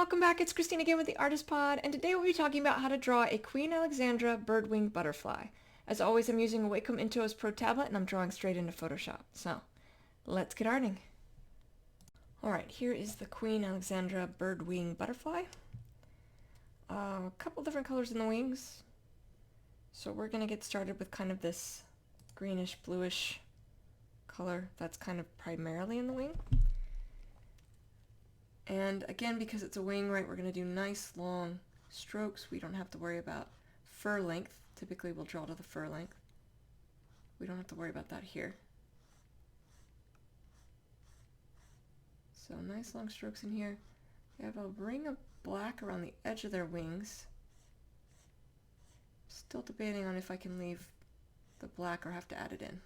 welcome back. It's Christine again with the Artist Pod, and today we'll be talking about how to draw a Queen Alexandra birdwing butterfly. As always, I'm using a Wacom Intuos Pro tablet, and I'm drawing straight into Photoshop. So, let's get arting. Alright, here is the Queen Alexandra birdwing butterfly. A couple different colors in the wings. So we're going to get started with kind of this greenish, bluish color that's kind of primarily in the wing. And again, because it's a wing, right, we're going to do nice long strokes. We don't have to worry about fur length. Typically we'll draw to the fur length. We don't have to worry about that here. So nice long strokes in here. We have a ring of black around the edge of their wings. Still debating on if I can leave the black or have to add it in.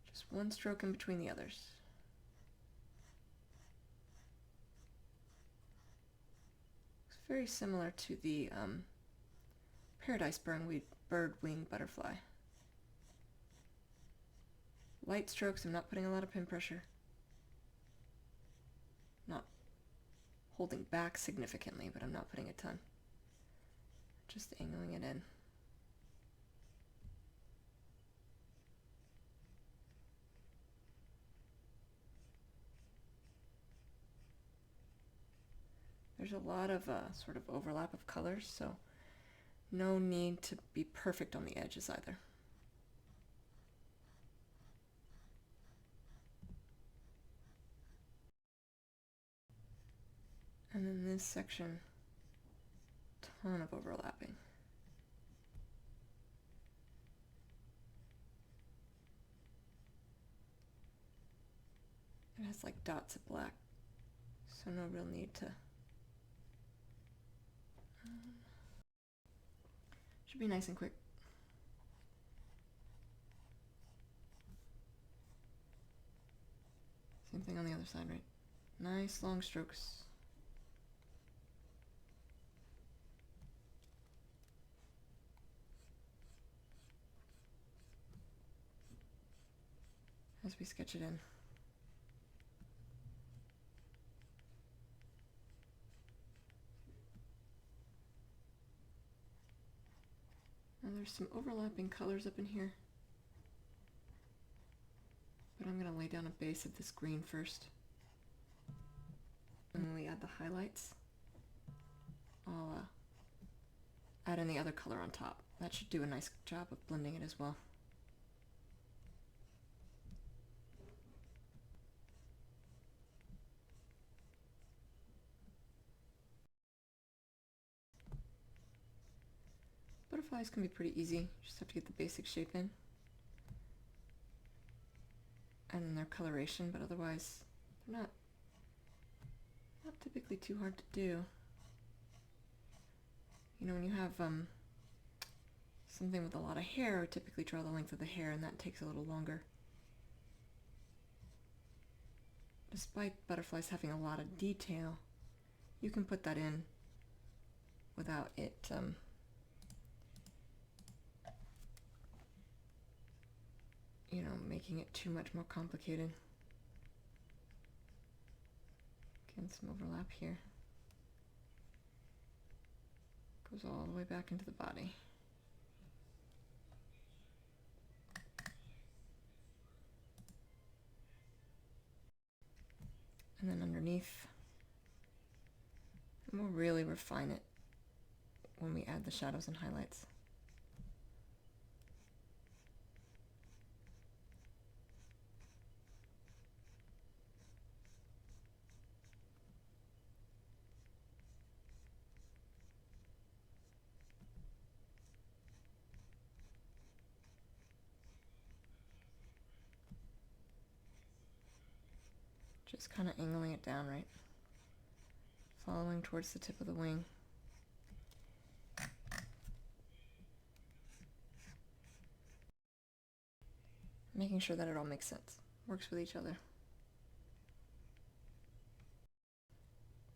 Just one stroke in between the others. It's very similar to the Paradise Birdwing Butterfly. Light strokes, I'm not putting a lot of pin pressure. Not holding back significantly, but I'm not putting a ton. Just angling it in. There's a lot of sort of overlap of colors, so no need to be perfect on the edges either. And then this section, ton of overlapping. It has like dots of black, so no real need to. Should be nice and quick. Same thing on the other side, right? Nice long strokes. As we sketch it in. Now there's some overlapping colors up in here, but I'm going to lay down a base of this green first. And when we add the highlights, I'll add in the other color on top. That should do a nice job of blending it as well. Butterflies can be pretty easy. You just have to get the basic shape in. And then their coloration, but otherwise they're not typically too hard to do. You know, when you have something with a lot of hair, we typically draw the length of the hair, and that takes a little longer. Despite butterflies having a lot of detail, you can put that in without it you know, making it too much more complicated. Again, some overlap here. Goes all the way back into the body. And then underneath, and we'll really refine it when we add the shadows and highlights. Just kind of angling it down, right? Following towards the tip of the wing. Making sure that it all makes sense, works with each other.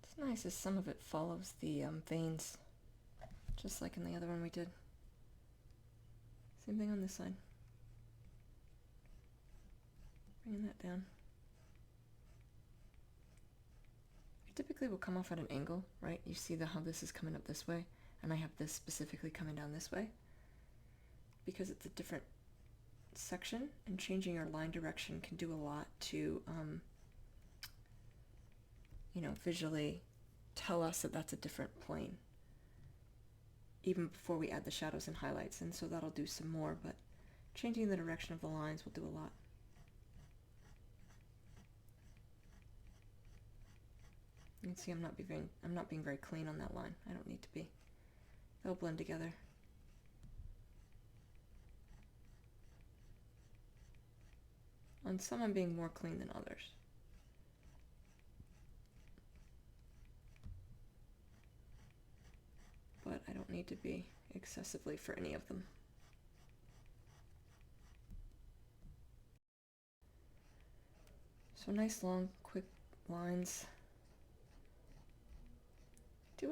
What's nice is some of it follows the veins, just like in the other one we did. Same thing on this side. Bringing that down. typically will come off at an angle, right? You see how this is coming up this way, and I have this specifically coming down this way. Because it's a different section, and changing your line direction can do a lot to, visually tell us that that's a different plane, even before we add the shadows and highlights, and so that'll do some more, but changing the direction of the lines will do a lot. You can see I'm not being very clean on that line. I don't need to be. They'll blend together. On some I'm being more clean than others. But I don't need to be excessively for any of them. So nice long quick lines. I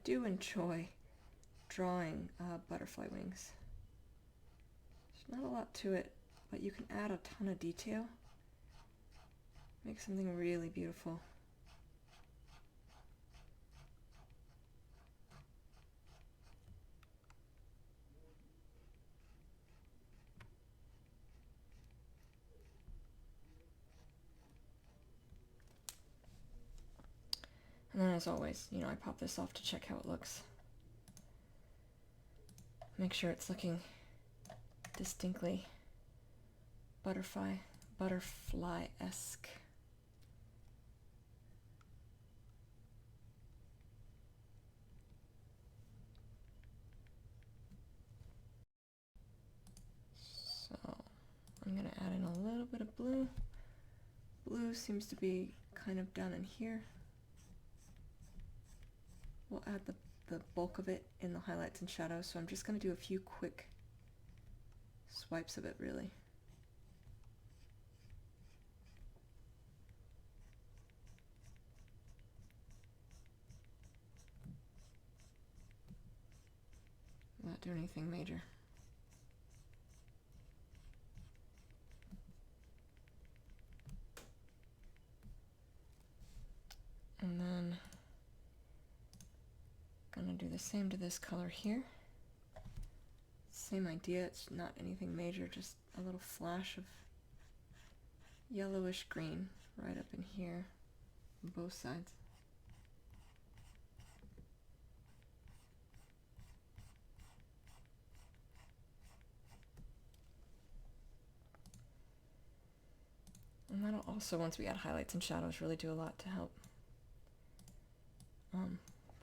do enjoy drawing butterfly wings. There's not a lot to it, but you can add a ton of detail. Make something really beautiful. And then as always, I pop this off to check how it looks. Make sure it's looking distinctly butterfly-esque. So I'm going to add in a little bit of blue. Blue seems to be kind of down in here. We'll add the bulk of it in the highlights and shadows, so I'm just going to do a few quick swipes of it, really. Not do anything major. And then gonna do the same to this color here. Same idea, it's not anything major, just a little flash of yellowish green right up in here on both sides. And that'll also, once we add highlights and shadows, really do a lot to help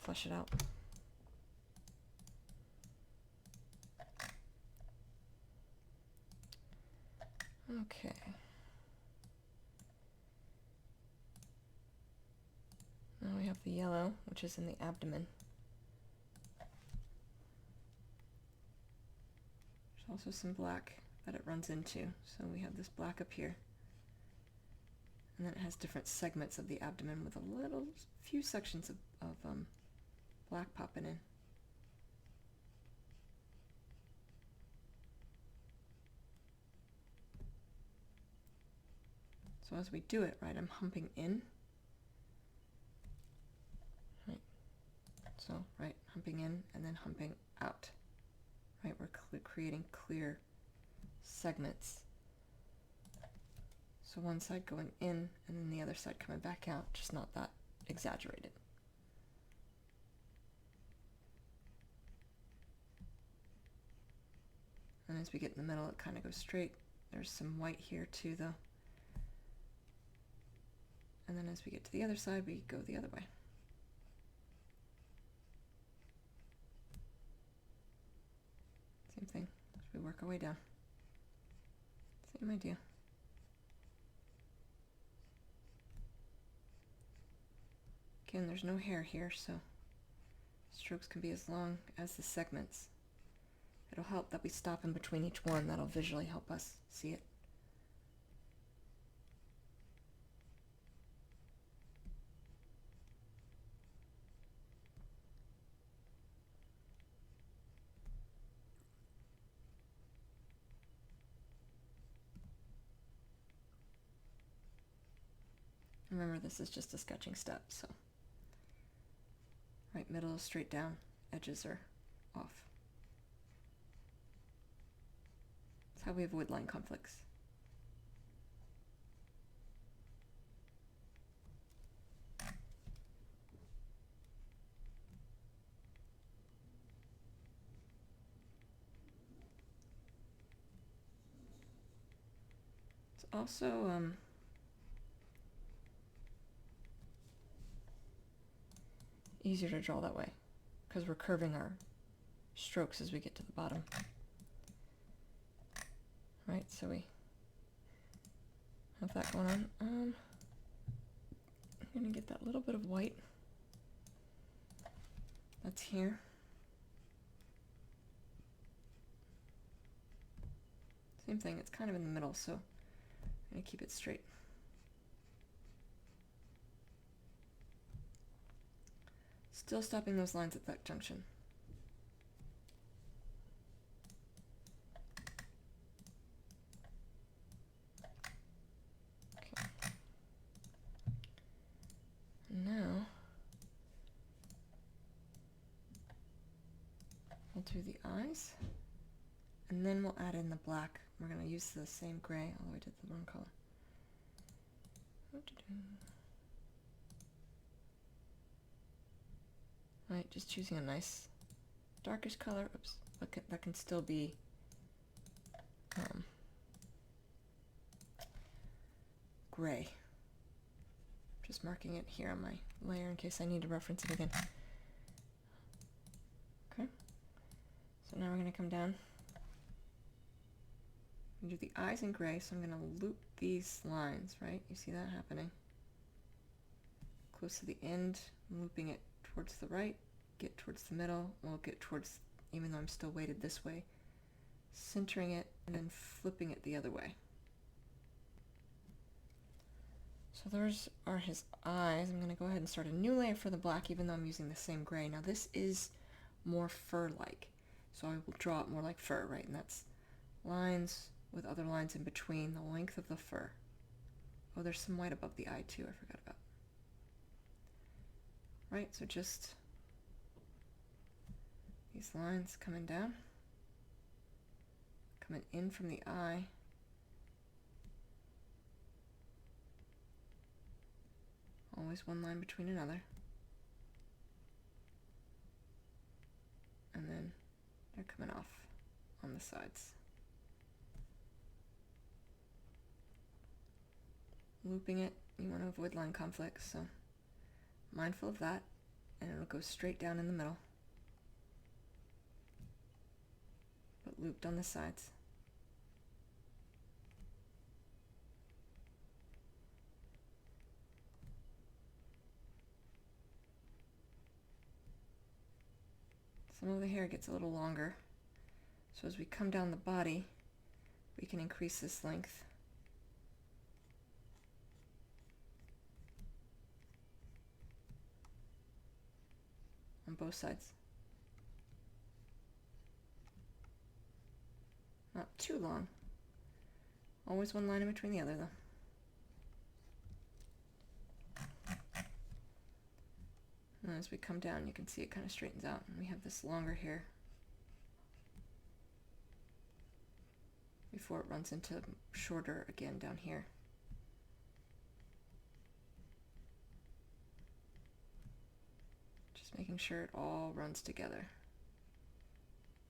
flesh it out. Okay. Now we have the yellow, which is in the abdomen. There's also some black that it runs into. So we have this black up here. And then it has different segments of the abdomen with a few sections of black popping in. So as we do it, right, I'm humping in. Right. So, right, humping in and then humping out. Right, we're creating clear segments. So one side going in and then the other side coming back out, just not that exaggerated. And as we get in the middle, it kind of goes straight. There's some white here too, though. And then as we get to the other side, we go the other way. Same thing as we work our way down. Same idea. Again, there's no hair here, so strokes can be as long as the segments. It'll help that we stop in between each one. That'll visually help us see it. Remember, this is just a sketching step, so right middle is straight down, edges are off. That's how we avoid line conflicts. It's also easier to draw that way because we're curving our strokes as we get to the bottom. Right, so we have that going on. I'm gonna get that little bit of white that's here. Same thing, it's kind of in the middle, so I'm gonna keep it straight. Still stopping those lines at that junction. Okay. Now we'll do the eyes, and then we'll add in the black. We're going to use the same gray, although I did the wrong color. Right, just choosing a nice darkish color. Oops, that can still be gray. Just marking it here on my layer in case I need to reference it again. Okay, so now we're going to come down and do the eyes in gray, so I'm going to loop these lines, right? You see that happening? Close to the end, I'm looping it towards the right, get towards the middle, we'll get towards, even though I'm still weighted this way, centering it and then flipping it the other way. So those are his eyes. I'm going to go ahead and start a new layer for the black, even though I'm using the same gray. Now this is more fur-like, so I will draw it more like fur, right? And that's lines with other lines in between, the length of the fur. Oh, there's some white above the eye too, I forgot about. Right, so just these lines coming down, coming in from the eye, always one line between another, and then they're coming off on the sides. Looping it, you want to avoid line conflicts, so mindful of that, and it'll go straight down in the middle, but looped on the sides. Some of the hair gets a little longer, so as we come down the body, we can increase this length. On both sides. Not too long. Always one line in between the other though. And as we come down, you can see it kind of straightens out, and we have this longer hair before it runs into shorter again down here. Just making sure it all runs together.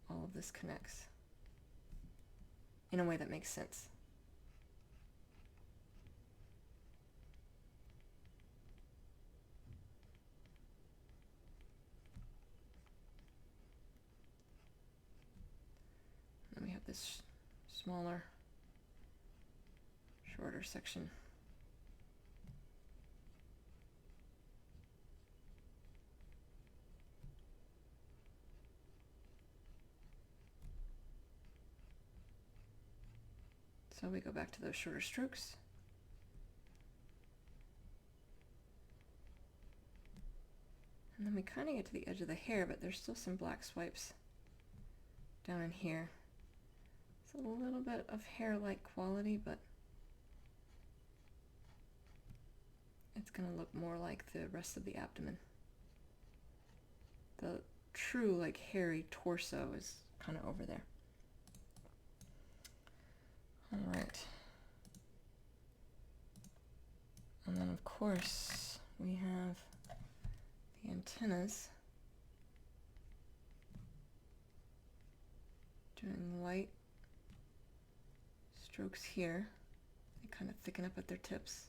All of this connects in a way that makes sense. And then we have this smaller, shorter section. So we go back to those shorter strokes. And then we kind of get to the edge of the hair, but there's still some black swipes down in here. It's a little bit of hair-like quality, but it's going to look more like the rest of the abdomen. The true, like, hairy torso is kind of over there. All right. And then, of course, we have the antennas. Doing light strokes here. They kind of thicken up at their tips.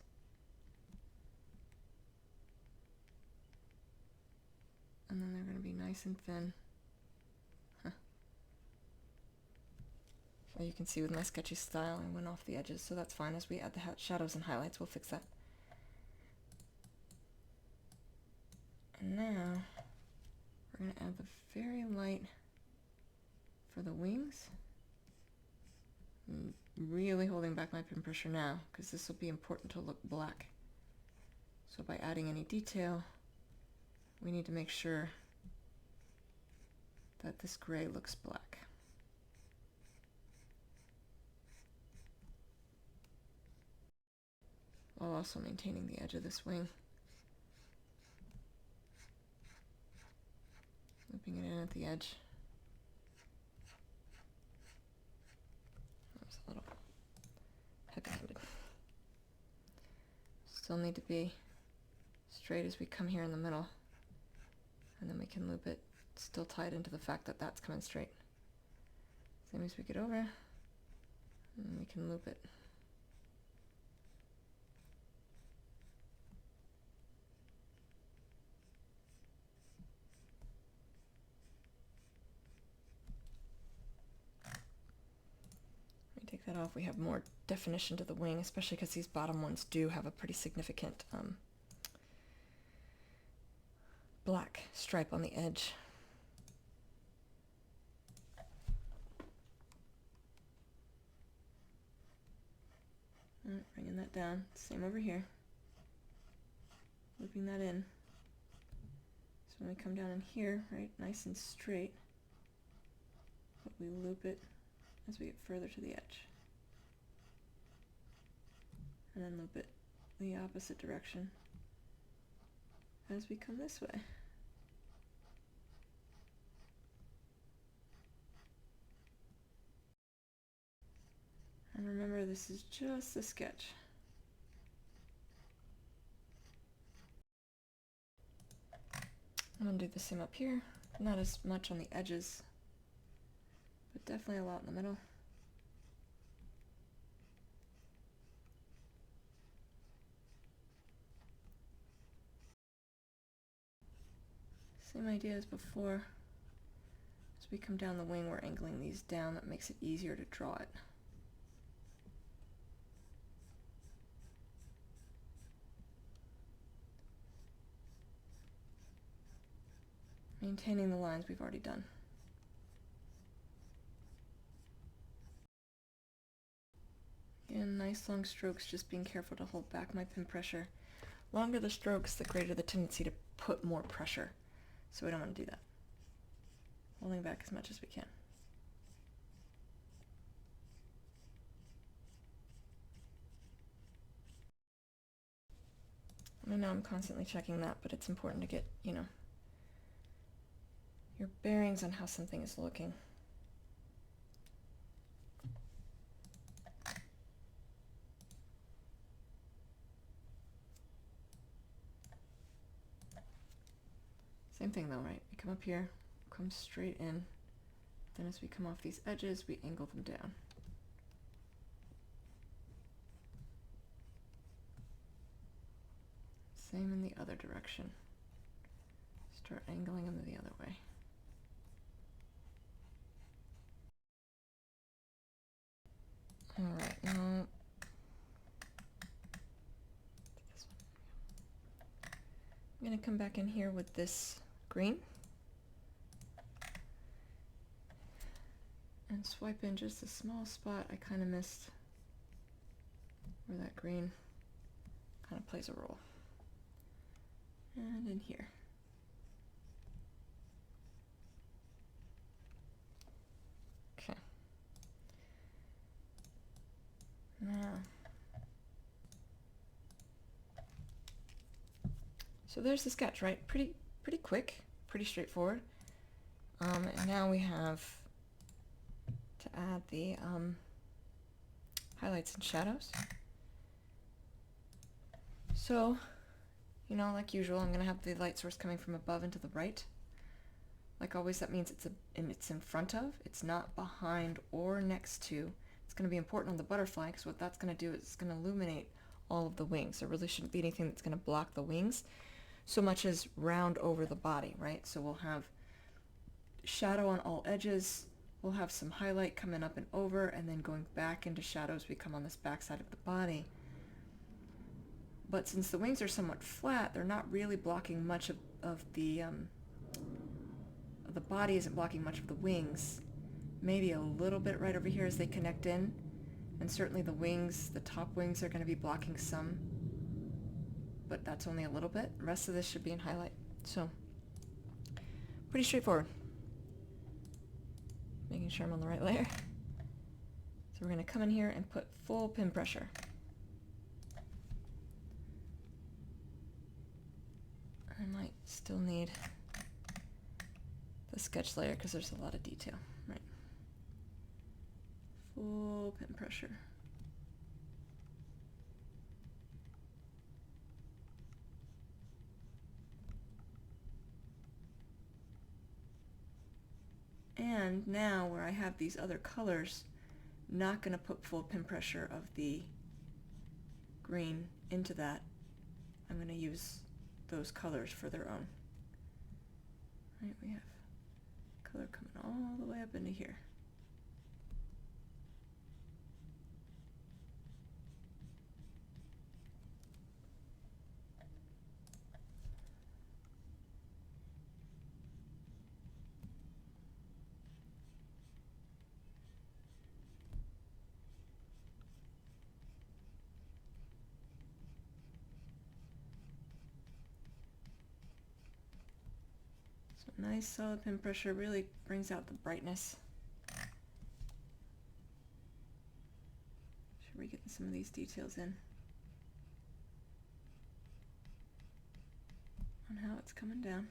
And then they're going to be nice and thin. So you can see with my sketchy style, I went off the edges, so that's fine. As we add the shadows and highlights, we'll fix that. And now, we're going to add the very light for the wings. I'm really holding back my pin pressure now, because this will be important to look black. So by adding any detail, we need to make sure that this gray looks black. While also maintaining the edge of this wing. Looping it in at the edge. That was a little heavy-handed. Still need to be straight as we come here in the middle. And then we can loop it, still tied into the fact that that's coming straight. Same as we get over, and we can loop it. Take that off, we have more definition to the wing, especially because these bottom ones do have a pretty significant black stripe on the edge. Alright, bringing that down. Same over here. Looping that in. So when we come down in here, right, nice and straight, but we loop it as we get further to the edge. And then loop it the opposite direction as we come this way. And remember, this is just a sketch. I'm going to do the same up here. Not as much on the edges, but definitely a lot in the middle. Same idea as before. As we come down the wing, we're angling these down. That makes it easier to draw it. Maintaining the lines we've already done. Again, nice long strokes, just being careful to hold back my pin pressure. Longer the strokes, the greater the tendency to put more pressure. So we don't want to do that. Holding back as much as we can. I know I'm constantly checking that, but it's important to get, your bearings on how something is looking. Same thing though, right? We come up here, come straight in. Then as we come off these edges, we angle them down. Same in the other direction. Start angling them the other way. All right, now I'm going to come back in here with this green and swipe in just a small spot I kind of missed where that green kind of plays a role. And in here. Okay. Now, So there's the sketch, right? Pretty quick, pretty straightforward. And now we have to add the highlights and shadows. So, you know, like usual, I'm going to have the light source coming from above and to the right. Like always, that means it's in front of, it's not behind or next to. It's going to be important on the butterfly because what that's going to do is it's going to illuminate all of the wings. There really shouldn't be anything that's going to block the wings so much as round over the body, right? So we'll have shadow on all edges. We'll have some highlight coming up and over, and then going back into shadows we come on this back side of the body. But since the wings are somewhat flat, they're not really blocking much of the body isn't blocking much of the wings. Maybe a little bit right over here as they connect in, and certainly the wings, the top wings, are going to be blocking some, but that's only a little bit. The rest of this should be in highlight. So pretty straightforward. Making sure I'm on the right layer. So we're going to come in here and put full pin pressure. I might still need the sketch layer because there's a lot of detail, right? Full pin pressure. And now where I have these other colors, not going to put full pin pressure of the green into that. I'm going to use those colors for their own. Right, we have color coming all the way up into here. So nice solid pin pressure really brings out the brightness. Should we get some of these details in on how it's coming down?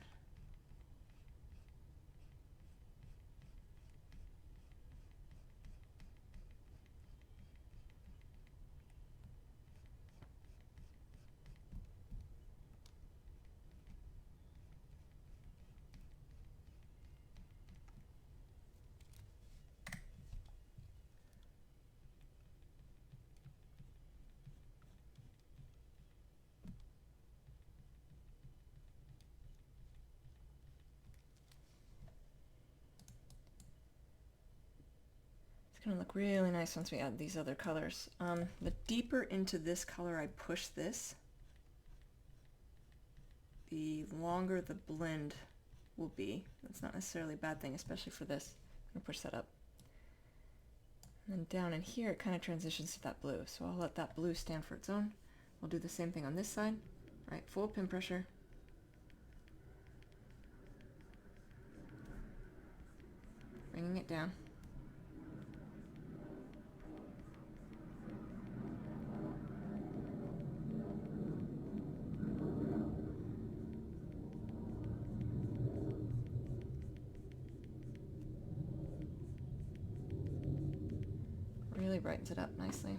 It's going to look really nice once we add these other colors. The deeper into this color I push this, the longer the blend will be. That's not necessarily a bad thing, especially for this. I'm going to push that up. And then down in here it kind of transitions to that blue, so I'll let that blue stand for its own. We'll do the same thing on this side. Right, full pin pressure. Bringing it down. Really brightens it up nicely.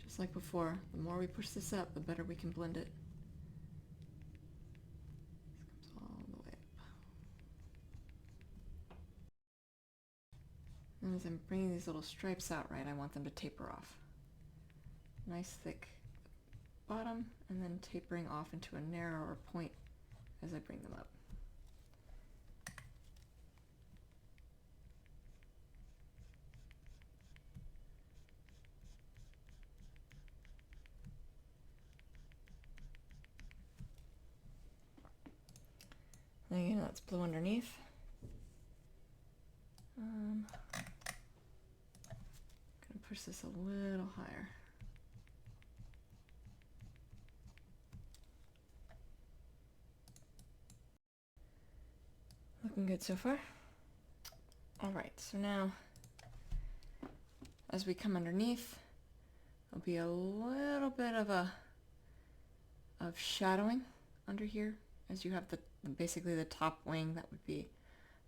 Just like before, the more we push this up, the better we can blend it. This comes all the way up. And as I'm bringing these little stripes out, right, I want them to taper off. Nice thick bottom, and then tapering off into a narrower point as I bring them up. And again, that's blue underneath. I'm gonna push this a little higher. Looking good so far. Alright, so now as we come underneath, there'll be a little bit of shadowing under here as you have basically the top wing that would be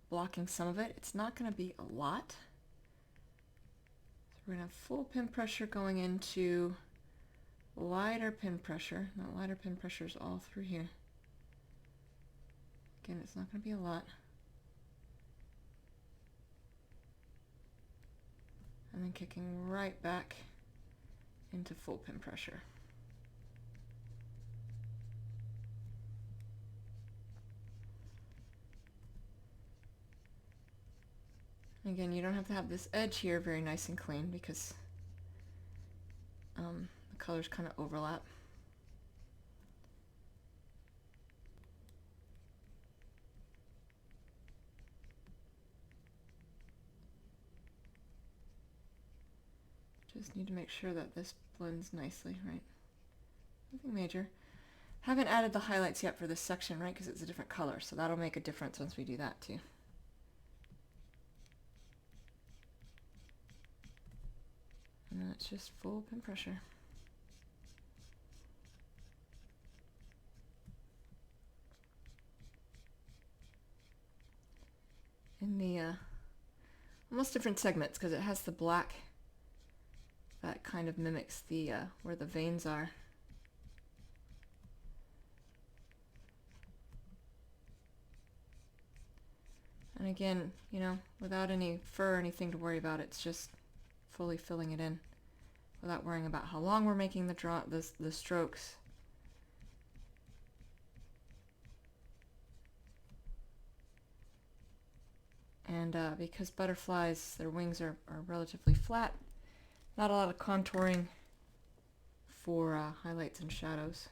blocking some of it. It's not going to be a lot. So we're going to have full pin pressure going into lighter pin pressure. Now lighter pin pressure is all through here. Again, it's not going to be a lot. And then kicking right back into full pin pressure. Again, you don't have to have this edge here very nice and clean because the colors kind of overlap. Just need to make sure that this blends nicely, right? Nothing major. Haven't added the highlights yet for this section, right? Because it's a different color, so that'll make a difference once we do that too. And then it's just full pin pressure. In the almost different segments because it has the black that kind of mimics the where the veins are. And again, you know, without any fur or anything to worry about, it's just fully filling it in without worrying about how long we're making the strokes. And because butterflies, their wings are relatively flat, not a lot of contouring for highlights and shadows.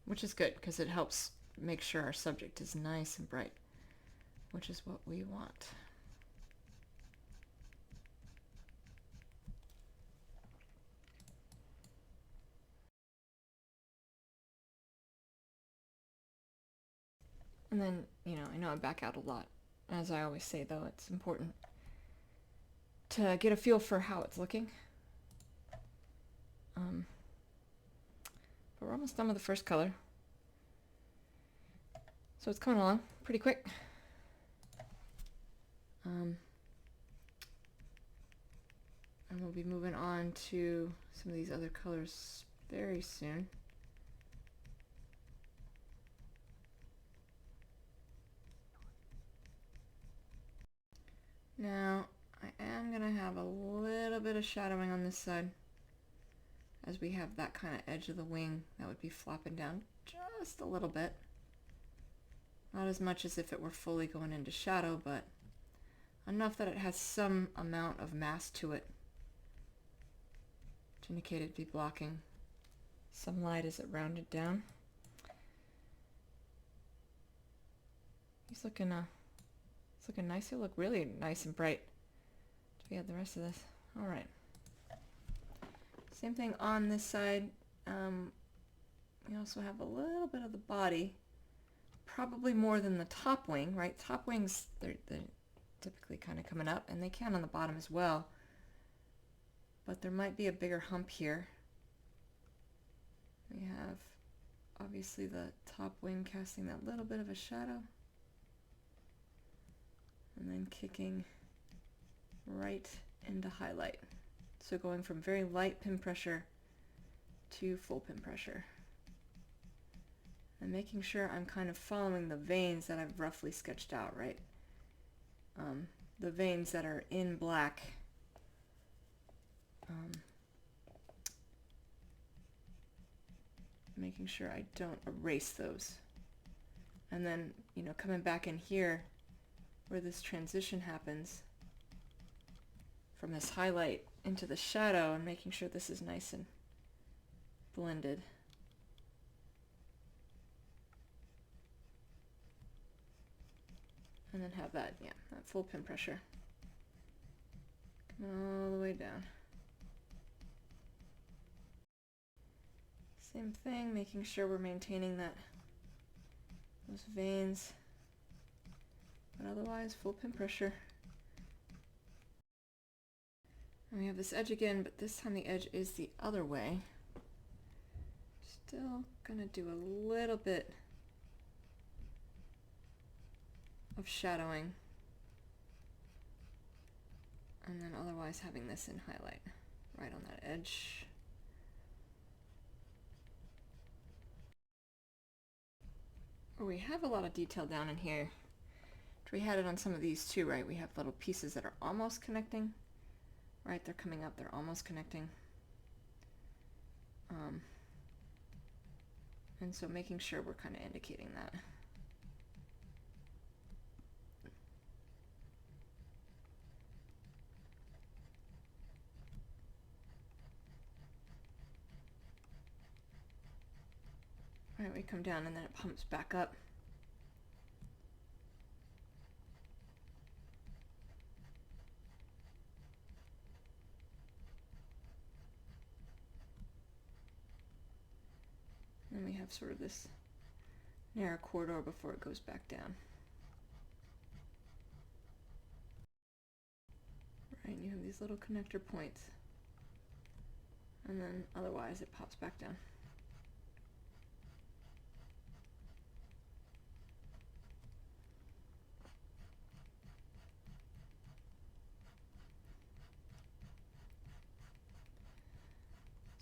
Which is good because it helps make sure our subject is nice and bright, which is what we want. And then, you know, I know I back out a lot. As I always say, though, it's important to get a feel for how it's looking. But we're almost done with the first color. So it's coming along pretty quick. And we'll be moving on to some of these other colors very soon. Now, I am going to have a little bit of shadowing on this side as we have that kind of edge of the wing that would be flopping down just a little bit. Not as much as if it were fully going into shadow, but enough that it has some amount of mass to it to indicate it'd be blocking some light as it rounded down. He's looking nice. He'll look really nice and bright. Do we add the rest of this? All right. Same thing on this side. We also have a little bit of the body, probably more than the top wing, right? Top wings, they're typically kind of coming up, and they can on the bottom as well. But there might be a bigger hump here. We have obviously the top wing casting that little bit of a shadow, and then kicking right into highlight. So going from very light pin pressure to full pin pressure. And making sure I'm kind of following the veins that I've roughly sketched out, right? The veins that are in black. Making sure I don't erase those. And then, you know, coming back in here where this transition happens from this highlight into the shadow and making sure this is nice and blended. And then have that, yeah, that full pin pressure. all the way down. Same thing, making sure we're maintaining those veins, but otherwise full pin pressure. And we have this edge again, but this time the edge is the other way. Still gonna do a little bit of shadowing, and then otherwise having this in highlight right on that edge. We have a lot of detail down in here. We had it on some of these too, right? We have little pieces that are almost connecting. Right, they're coming up, they're almost connecting. And so making sure we're kind of indicating that. All right, we come down and then it pumps back up. And we have sort of this narrow corridor before it goes back down. Right, and you have these little connector points. And then otherwise it pops back down.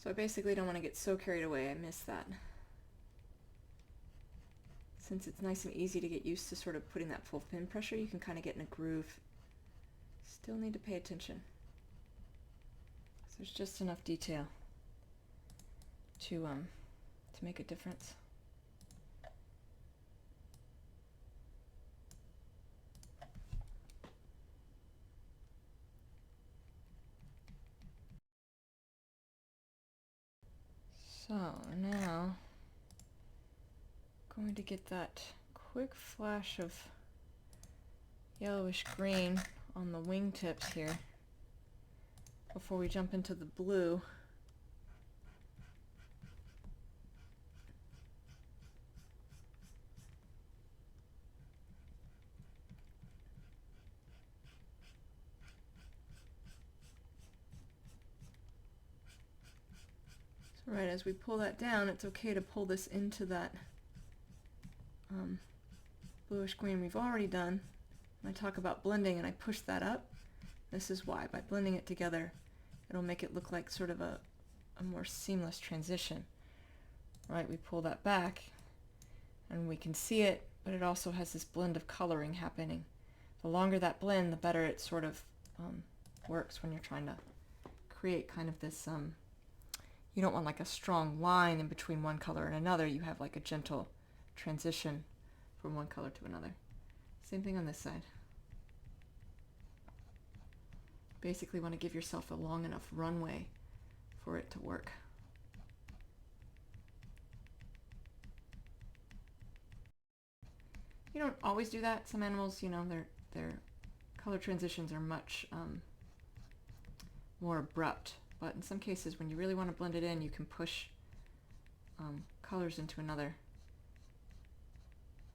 So I basically don't want to get so carried away. I miss that. Since it's nice and easy to get used to sort of putting that full pin pressure, you can kind of get in a groove. Still need to pay attention. So there's just enough detail to make a difference. So now going to get that quick flash of yellowish green on the wingtips here before we jump into the blue. So right as we pull that down, it's okay to pull this into that bluish green we've already done. When I talk about blending and I push that up, this is why. By blending it together, it'll make it look like sort of a more seamless transition. Right, we pull that back and we can see it, but it also has this blend of coloring happening. The longer that blend, the better it sort of works when you're trying to create kind of this, you don't want like a strong line in between one color and another. You have like a gentle transition from one color to another. Same thing on this side. Basically want to give yourself a long enough runway for it to work. You don't always do that. Some animals, you know, their color transitions are much more abrupt. But in some cases, when you really want to blend it in, you can push colors into another.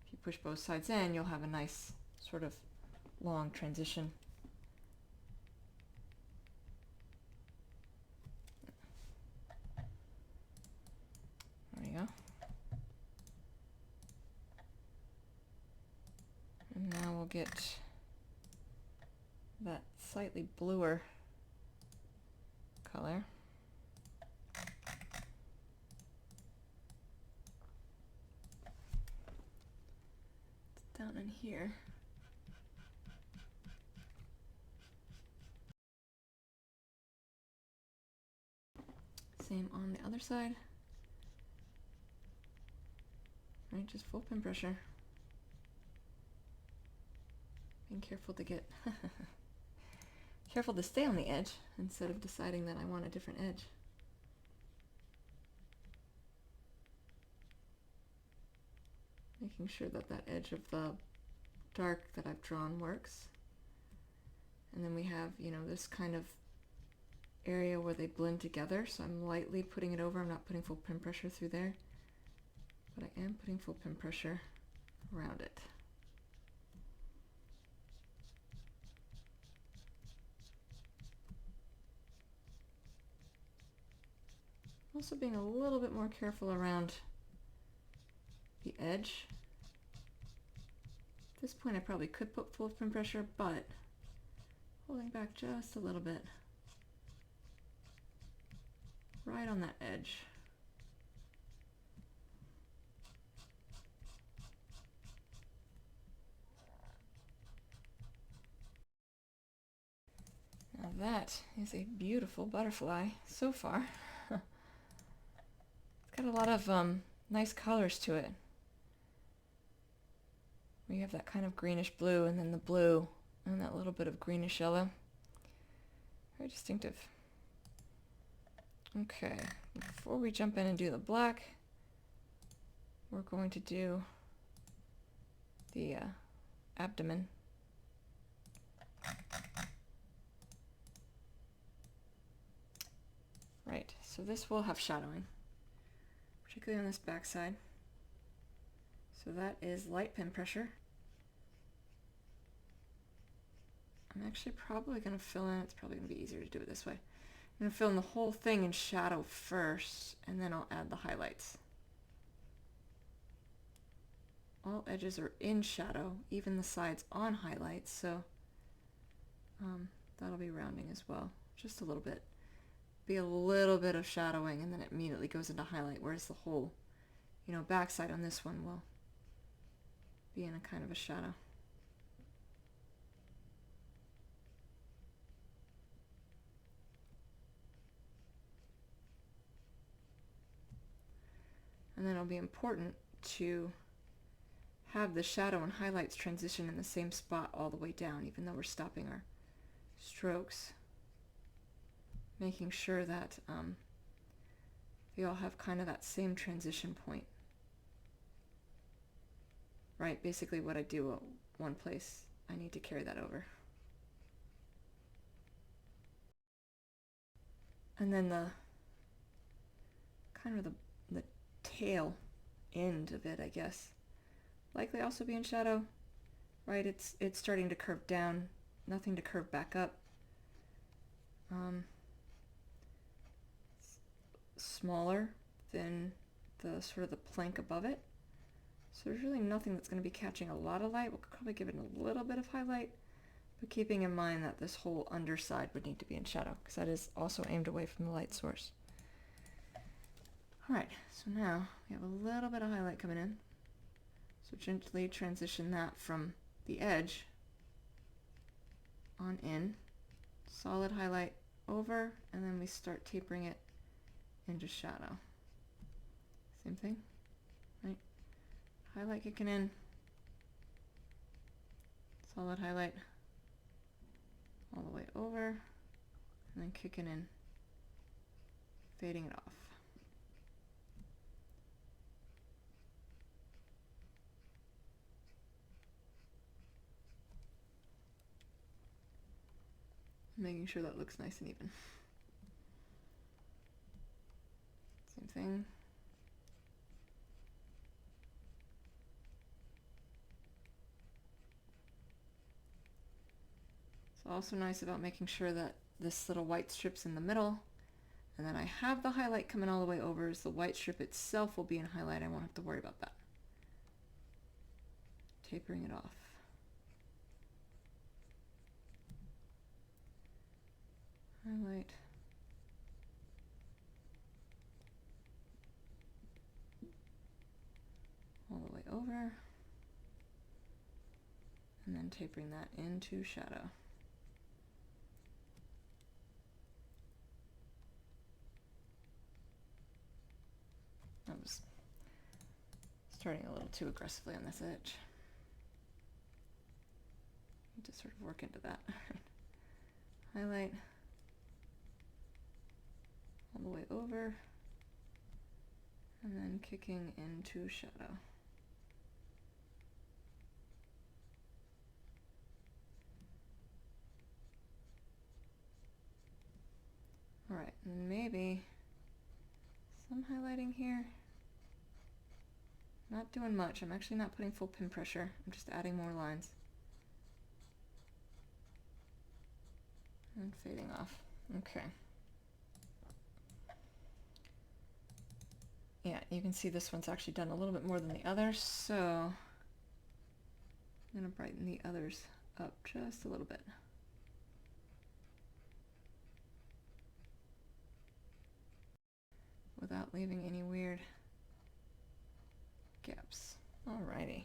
If you push both sides in, you'll have a nice sort of long transition. There you go. And now we'll get that slightly bluer color. It's down in here. Same on the other side. Right, just full pin pressure. Being careful to get careful to stay on the edge instead of deciding that I want a different edge. Making sure that that edge of the dark that I've drawn works. And then we have, you know, this kind of area where they blend together. So I'm lightly putting it over. I'm not putting full pin pressure through there, but I am putting full pin pressure around it. Also being a little bit more careful around the edge. At this point I probably could put full pin pressure, but holding back just a little bit, right on that edge. Now that is a beautiful butterfly so far. It's got a lot of nice colors to it. We have that kind of greenish blue, and then the blue, and that little bit of greenish yellow. Very distinctive. Okay, before we jump in and do the black, we're going to do the abdomen. Right, so this will have shadowing, particularly on this back side. So that is light pin pressure. I'm actually probably going to fill in, it's probably going to be easier to do it this way. I'm going to fill in the whole thing in shadow first, and then I'll add the highlights. All edges are in shadow, even the sides on highlights, so that'll be rounding as well, just a little bit. Be a little bit of shadowing, and then it immediately goes into highlight, whereas the whole, you know, backside on this one will be in a kind of a shadow. And then it'll be important to have the shadow and highlights transition in the same spot all the way down, even though we're stopping our strokes. Making sure that they all have kind of that same transition point. Right, basically what I do at one place, I need to carry that over. And then the kind of the tail end of it, I guess, likely also be in shadow. Right, it's starting to curve down, nothing to curve back up. Smaller than the sort of the plank above it. So there's really nothing that's going to be catching a lot of light. We'll probably give it a little bit of highlight, but keeping in mind that this whole underside would need to be in shadow, because that is also aimed away from the light source. Alright, so now we have a little bit of highlight coming in. So gently transition that from the edge on in. Solid highlight over, and then we start tapering it into shadow. Same thing, right? Highlight kicking in, solid highlight all the way over, and then kicking in, fading it off. Making sure that looks nice and even. Same thing. It's also nice about making sure that this little white strip's in the middle, and then I have the highlight coming all the way over, as the white strip itself will be in highlight. I won't have to worry about that. Tapering it off. Highlight. All the way over. And then tapering that into shadow. I was starting a little too aggressively on this edge. Need to sort of work into that. Highlight all the way over, and then kicking into shadow. Alright, maybe some highlighting here. Not doing much. I'm actually not putting full pin pressure. I'm just adding more lines. And fading off. Okay. Yeah, you can see this one's actually done a little bit more than the others, so I'm going to brighten the others up just a little bit. Without leaving any weird gaps. Alrighty.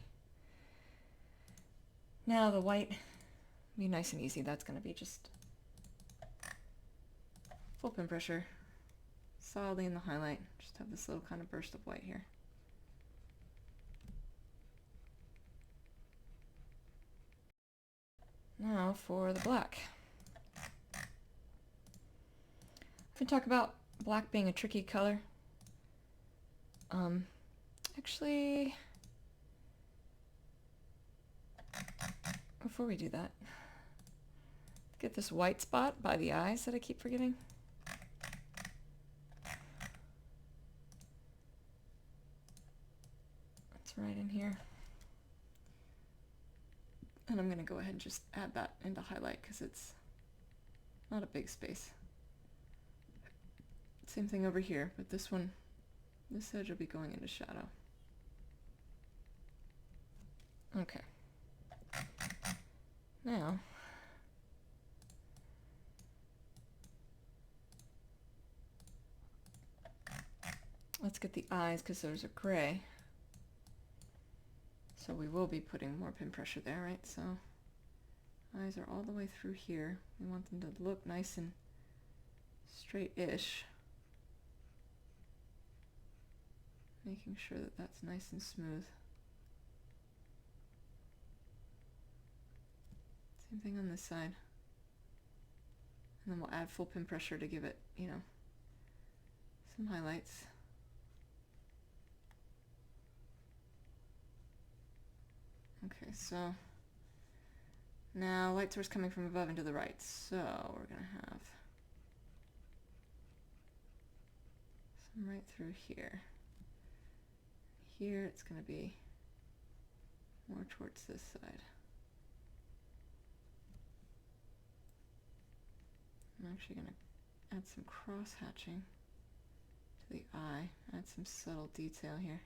Now the white, be nice and easy. That's going to be just full pin pressure, solidly in the highlight. Just have this little kind of burst of white here. Now for the black. We talk about black being a tricky color. Actually, before we do that, get this white spot by the eyes that I keep forgetting. It's right in here. And I'm going to go ahead and just add that into highlight because it's not a big space. Same thing over here, but this one, this edge will be going into shadow. Okay. Now, let's get the eyes because those are gray. So we will be putting more pin pressure there, right? So eyes are all the way through here. We want them to look nice and straight-ish. Making sure that that's nice and smooth. Same thing on this side. And then we'll add full pin pressure to give it, you know, some highlights. Okay, so now light source coming from above and to the right. So we're going to have some right through here. Here it's going to be more towards this side. I'm actually going to add some cross hatching to the eye, add some subtle detail here.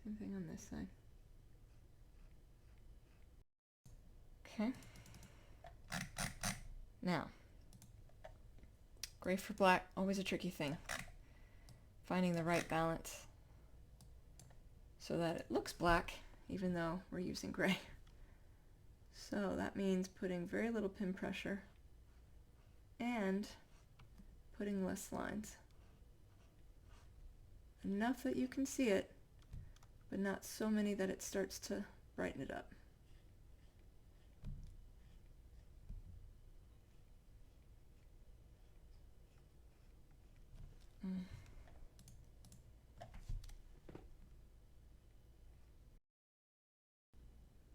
Same thing on this side. Okay. Now, gray for black, always a tricky thing. Finding the right balance so that it looks black even though we're using gray. So that means putting very little pin pressure and putting less lines. Enough that you can see it, but not so many that it starts to brighten it up.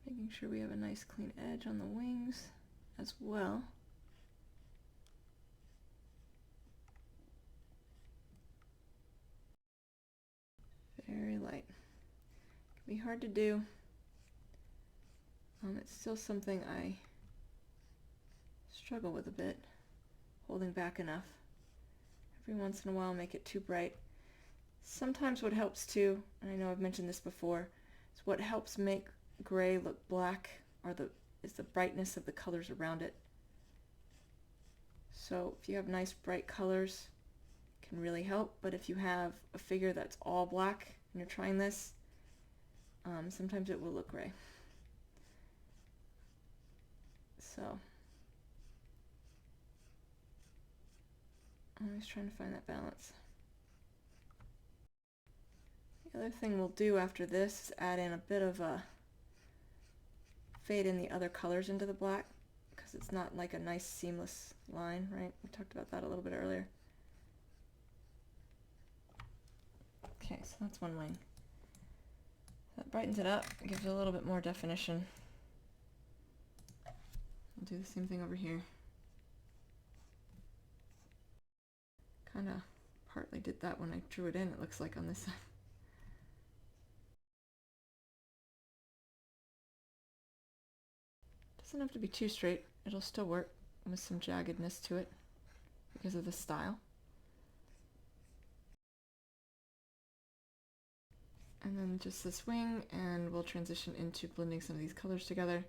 Making sure we have a nice clean edge on the wings as well. Very light. Can be hard to do. It's still something I struggle with a bit, holding back enough. Every once in a while make it too bright. Sometimes what helps too, and I know I've mentioned this before, is what helps make gray look black is the brightness of the colors around it. So if you have nice bright colors, it can really help, but if you have a figure that's all black and you're trying this, sometimes it will look gray. So I'm always trying to find that balance. The other thing we'll do after this is add in a bit of a fade in the other colors into the black because it's not like a nice seamless line, right? We talked about that a little bit earlier. Okay, so that's one wing. That brightens it up, gives it a little bit more definition. I'll do the same thing over here. Kind of partly did that when I drew it in, it looks like on this side. Doesn't have to be too straight. It'll still work with some jaggedness to it because of the style. And then just this wing, and we'll transition into blending some of these colors together.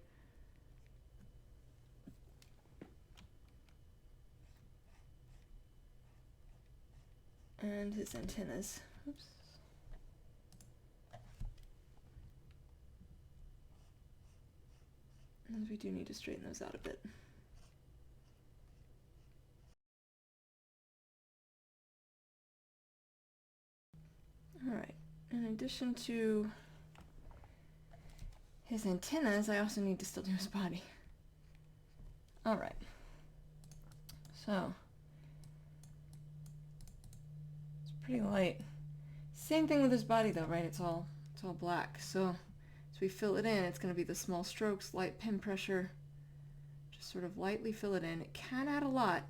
And his antennas. Oops. And we do need to straighten those out a bit. Alright, in addition to his antennas, I also need to still do his body. Alright, so it's pretty light. Same thing with his body though, right? It's all black. So as we fill it in, it's going to be the small strokes, light pin pressure. Just sort of lightly fill it in. It can add a lot,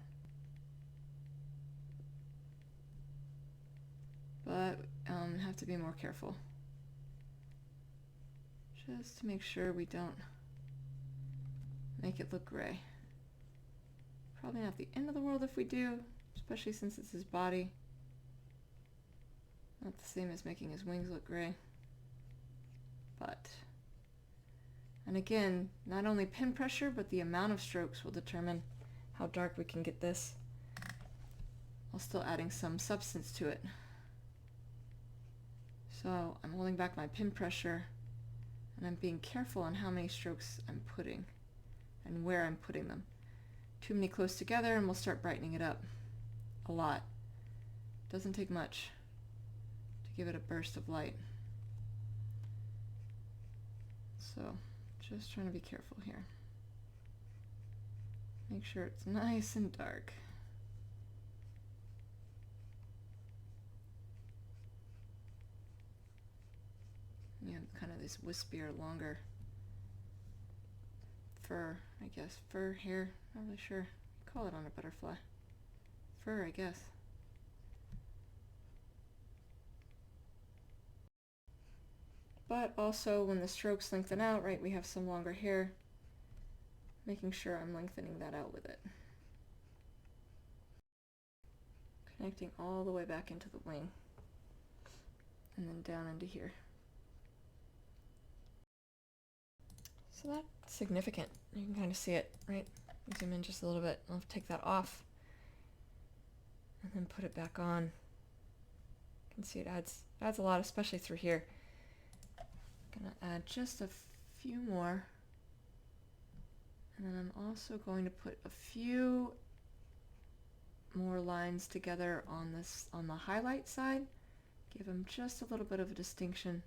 but have to be more careful. Just to make sure we don't make it look gray. Probably not the end of the world if we do, especially since it's his body. Not the same as making his wings look gray. But, and again, not only pin pressure, but the amount of strokes will determine how dark we can get this, while still adding some substance to it. So I'm holding back my pin pressure, and I'm being careful on how many strokes I'm putting and where I'm putting them. Too many close together and we'll start brightening it up a lot. Doesn't take much to give it a burst of light. So just trying to be careful here. Make sure it's nice and dark. You have kind of this wispier, longer fur, I guess. Fur, hair, not really sure. Call it on a butterfly. Fur, I guess. But also when the strokes lengthen out, right, we have some longer hair, making sure I'm lengthening that out with it. Connecting all the way back into the wing and then down into here. So that's significant. You can kind of see it, right? Zoom in just a little bit. I'll take that off and then put it back on. You can see it adds a lot, especially through here. I'm gonna add just a few more, and then I'm also going to put a few more lines together on the highlight side. Give them just a little bit of a distinction.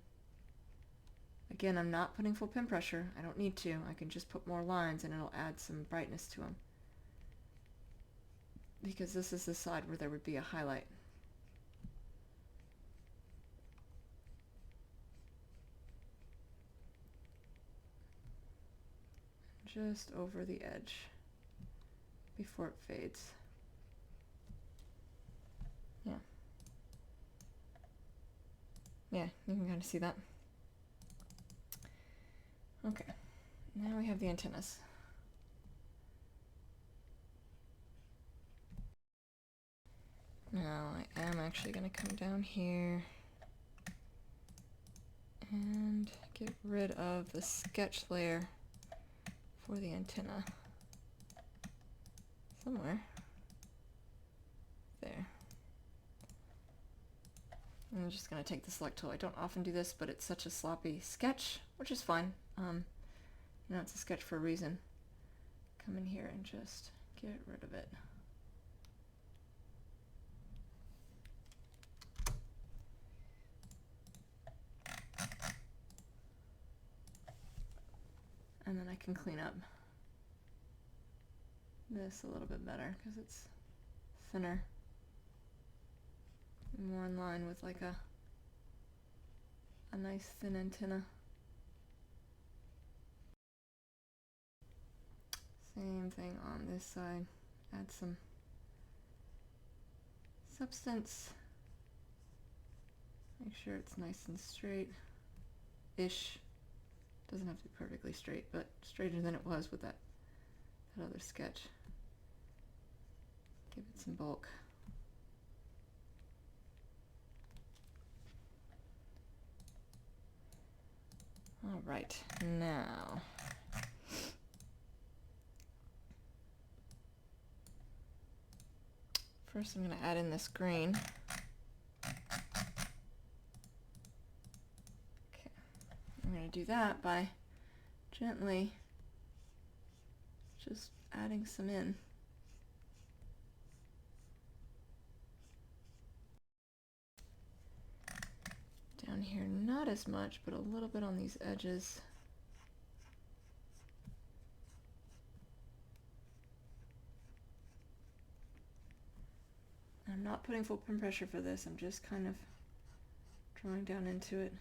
Again, I'm not putting full pin pressure. I don't need to. I can just put more lines and it'll add some brightness to them. Because this is the side where there would be a highlight. Just over the edge before it fades. Yeah. Yeah, you can kind of see that. Okay, now we have the antennas. Now I am actually going to come down here and get rid of the sketch layer for the antenna. Somewhere. There. I'm just going to take the select tool. I don't often do this, but it's such a sloppy sketch, which is fine. You know, it's a sketch for a reason. Come in here and just get rid of it. And then I can clean up this a little bit better because it's thinner, more in line with like a nice thin antenna. Same thing on this side. Add some substance. Make sure it's nice and straight-ish. Doesn't have to be perfectly straight, but straighter than it was with that other sketch. Give it some bulk. All right, now first I'm going to add in this green. Okay, I'm going to do that by gently just adding some in. Down here, not as much, but a little bit on these edges. I'm not putting full pen pressure for this, I'm just kind of drawing down into it.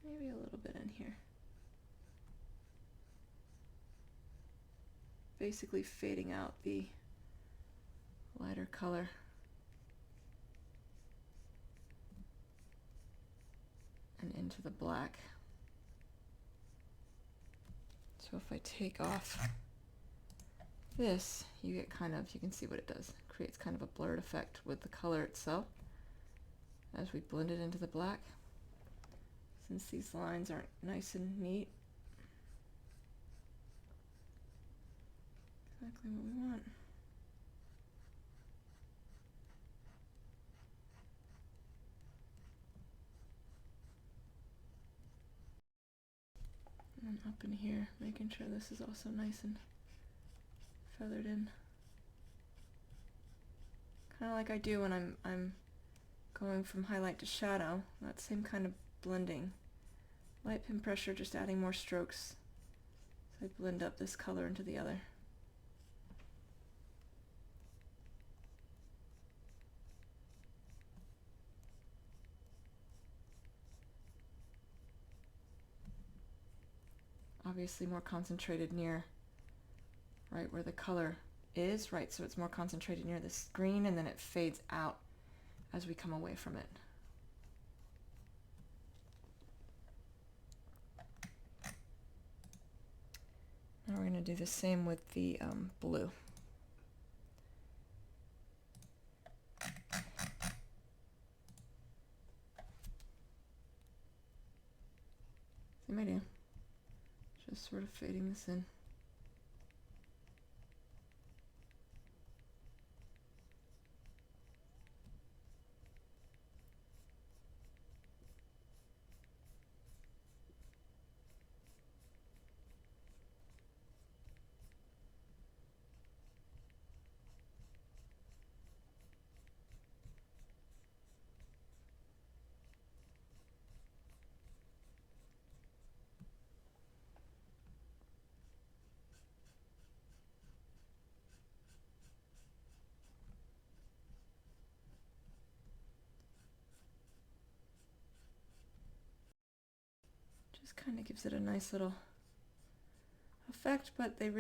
Maybe a little bit in here. Basically fading out the lighter color. And into the black. So if I take off this, you get kind of, you can see what it does. It creates kind of a blurred effect with the color itself as we blend it into the black. Since these lines aren't nice and neat. Exactly what we want. And up in here, making sure this is also nice and feathered in. Kind of like I do when I'm going from highlight to shadow. That same kind of blending. Light pen pressure, just adding more strokes. So I blend up this color into the other. Obviously more concentrated near right where the color is, right, so it's more concentrated near this green, and then it fades out as we come away from it. Now we're going to do the same with the blue. Same idea. Just sort of fading this in. Just kind of gives it a nice little effect, but they're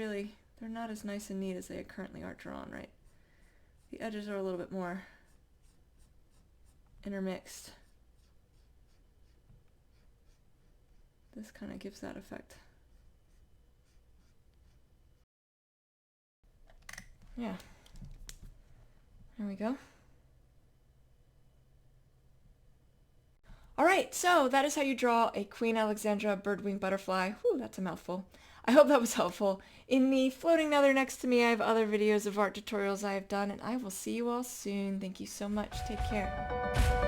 not as nice and neat as they currently are drawn, right? The edges are a little bit more intermixed. This kind of gives that effect. Yeah. There we go. Alright, so that is how you draw a Queen Alexandra birdwing butterfly. Whew, that's a mouthful. I hope that was helpful. In the floating nether next to me, I have other videos of art tutorials I have done, and I will see you all soon. Thank you so much. Take care.